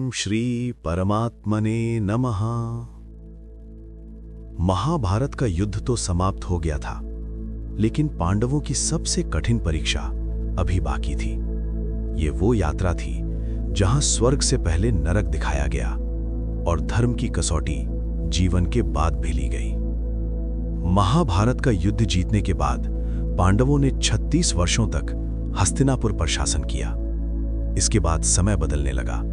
ओम श्री परमात्मने नमः। महाभारत का युद्ध तो समाप्त हो गया था, लेकिन पांडवों की सबसे कठिन परीक्षा अभी बाकी थी। ये वो यात्रा थी जहां स्वर्ग से पहले नरक दिखाया गया और धर्म की कसौटी जीवन के बाद भी ली गई। महाभारत का युद्ध जीतने के बाद पांडवों ने 36 वर्षों तक हस्तिनापुर पर शासन किया। इसके बाद समय बदलने लगा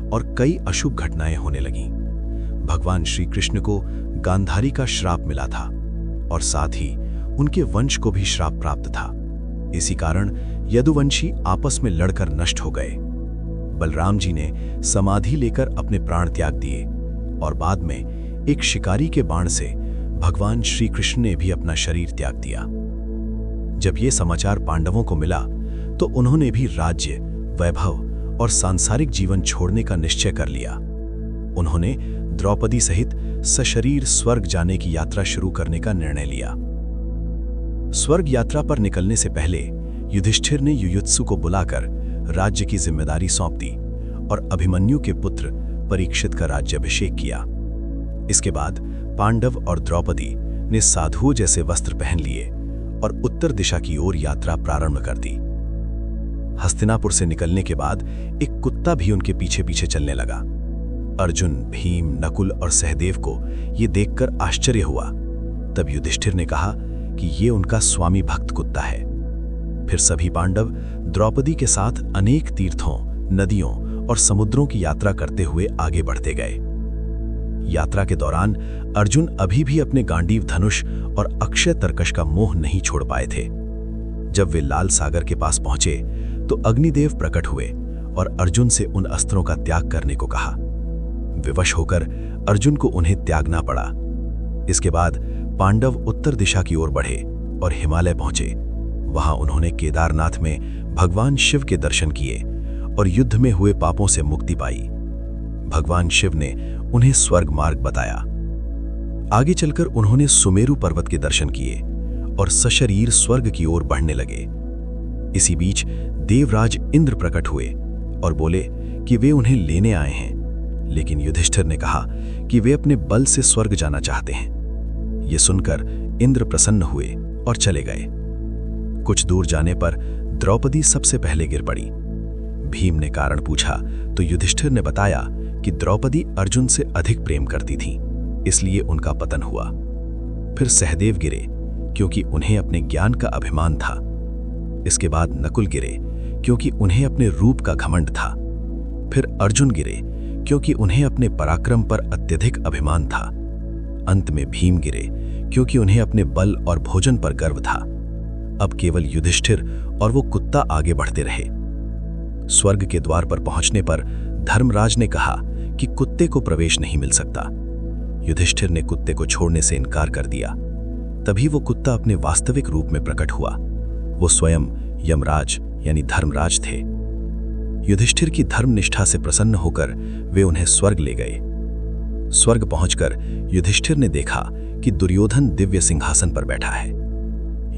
और कई अशुभ घटनाएं होने लगीं। भगवान श्री कृष्ण को गांधारी का श्राप मिला था और साथ ही उनके वंश को भी श्राप प्राप्त था। इसी कारण यदुवंशी आपस में लड़कर नष्ट हो गए। बलराम जी ने समाधि लेकर अपने प्राण त्याग दिए और बाद में एक शिकारी के बाण से भगवान श्री कृष्ण ने भी अपना शरीर त्याग दिया। जब ये समाचार पांडवों को मिला तो उन्होंने भी राज्य, वैभव और सांसारिक जीवन छोड़ने का निश्चय कर लिया। उन्होंने द्रौपदी सहित सशरीर स्वर्ग जाने की यात्रा शुरू करने का निर्णय लिया। स्वर्ग यात्रा पर निकलने से पहले युधिष्ठिर ने युयुत्सु को बुलाकर राज्य की जिम्मेदारी सौंप दी और अभिमन्यु के पुत्र परीक्षित का राज्याभिषेक किया। इसके बाद पांडव और द्रौपदी ने साधुओं जैसे वस्त्र पहन लिए और उत्तर दिशा की ओर यात्रा प्रारंभ कर दी। हस्तिनापुर से निकलने के बाद एक कुत्ता भी उनके पीछे पीछे चलने लगा। अर्जुन, भीम, नकुल और सहदेव को यह देखकर आश्चर्य हुआ। तब युधिष्ठिर ने कहा कि ये उनका स्वामी भक्त कुत्ता है। फिर सभी पांडव द्रौपदी के साथ अनेक तीर्थों, नदियों और समुद्रों की यात्रा करते हुए आगे बढ़ते गए। यात्रा के दौरान अर्जुन अभी भी अपने गांडीव धनुष और अक्षय तरकश का मोह नहीं छोड़ पाए थे। जब वे लाल सागर के पास पहुंचे तो अग्निदेव प्रकट हुए और अर्जुन से उन अस्त्रों का त्याग करने को कहा। विवश होकर अर्जुन को उन्हें त्यागना पड़ा। इसके बाद पांडव उत्तर दिशा की ओर बढ़े और हिमालय पहुंचे। वहां उन्होंने केदारनाथ में भगवान शिव के दर्शन किए और युद्ध में हुए पापों से मुक्ति पाई। भगवान शिव ने उन्हें स्वर्ग मार्ग बताया। आगे चलकर उन्होंने सुमेरु पर्वत के दर्शन किए और सशरीर स्वर्ग की ओर बढ़ने लगे। इसी बीच देवराज इंद्र प्रकट हुए और बोले कि वे उन्हें लेने आए हैं, लेकिन युधिष्ठिर ने कहा कि वे अपने बल से स्वर्ग जाना चाहते हैं। ये सुनकर इंद्र प्रसन्न हुए और चले गए। कुछ दूर जाने पर द्रौपदी सबसे पहले गिर पड़ी। भीम ने कारण पूछा तो युधिष्ठिर ने बताया कि द्रौपदी अर्जुन से अधिक प्रेम करती थी, इसलिए उनका पतन हुआ। फिर सहदेव गिरे क्योंकि उन्हें अपने ज्ञान का अभिमान था। इसके बाद नकुल गिरे क्योंकि उन्हें अपने रूप का घमंड था। फिर अर्जुन गिरे क्योंकि उन्हें अपने पराक्रम पर अत्यधिक अभिमान था। अंत में भीम गिरे क्योंकि उन्हें अपने बल और भोजन पर गर्व था। अब केवल युधिष्ठिर और वो कुत्ता आगे बढ़ते रहे। स्वर्ग के द्वार पर पहुंचने पर धर्मराज ने कहा कि कुत्ते को प्रवेश नहीं मिल सकता। युधिष्ठिर ने कुत्ते को छोड़ने से इनकार कर दिया। तभी वो कुत्ता अपने वास्तविक रूप में प्रकट हुआ। वो स्वयं यमराज यानी धर्मराज थे। युधिष्ठिर की धर्मनिष्ठा से प्रसन्न होकर वे उन्हें स्वर्ग ले गए। स्वर्ग पहुंचकर युधिष्ठिर ने देखा कि दुर्योधन दिव्य सिंहासन पर बैठा है।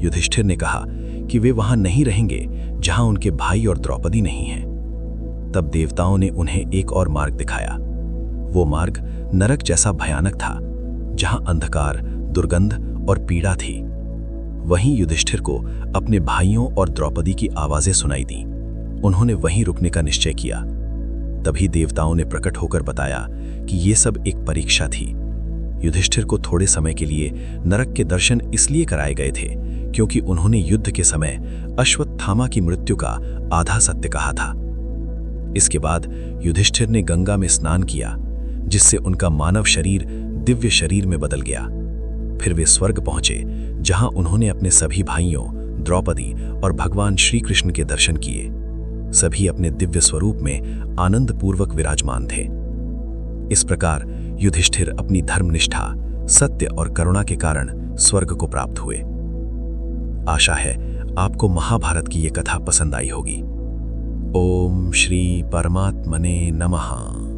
युधिष्ठिर ने कहा कि वे वहां नहीं रहेंगे जहां उनके भाई और द्रौपदी नहीं हैं। तब देवताओं ने उन्हें एक और मार्ग दिखाया। वो मार्ग नरक जैसा भयानक था, जहां अंधकार, दुर्गंध और पीड़ा थी। वहीं युधिष्ठिर को अपने भाइयों और द्रौपदी की आवाजें सुनाई दी। उन्होंने वहीं रुकने का निश्चय किया। तभी देवताओं ने प्रकट होकर बताया कि ये सब एक परीक्षा थी। युधिष्ठिर को थोड़े समय के लिए नरक के दर्शन इसलिए कराए गए थे क्योंकि उन्होंने युद्ध के समय अश्वत्थामा की मृत्यु का आधा सत्य कहा था। इसके बाद युधिष्ठिर ने गंगा में स्नान किया, जिससे उनका मानव शरीर दिव्य शरीर में बदल गया। फिर वे स्वर्ग पहुंचे, जहां उन्होंने अपने सभी भाइयों, द्रौपदी और भगवान श्री कृष्ण के दर्शन किए। सभी अपने दिव्य स्वरूप में आनंदपूर्वक विराजमान थे। इस प्रकार युधिष्ठिर अपनी धर्मनिष्ठा, सत्य और करुणा के कारण स्वर्ग को प्राप्त हुए। आशा है आपको महाभारत की ये कथा पसंद आई होगी। ओम श्री परमात्मने नमः।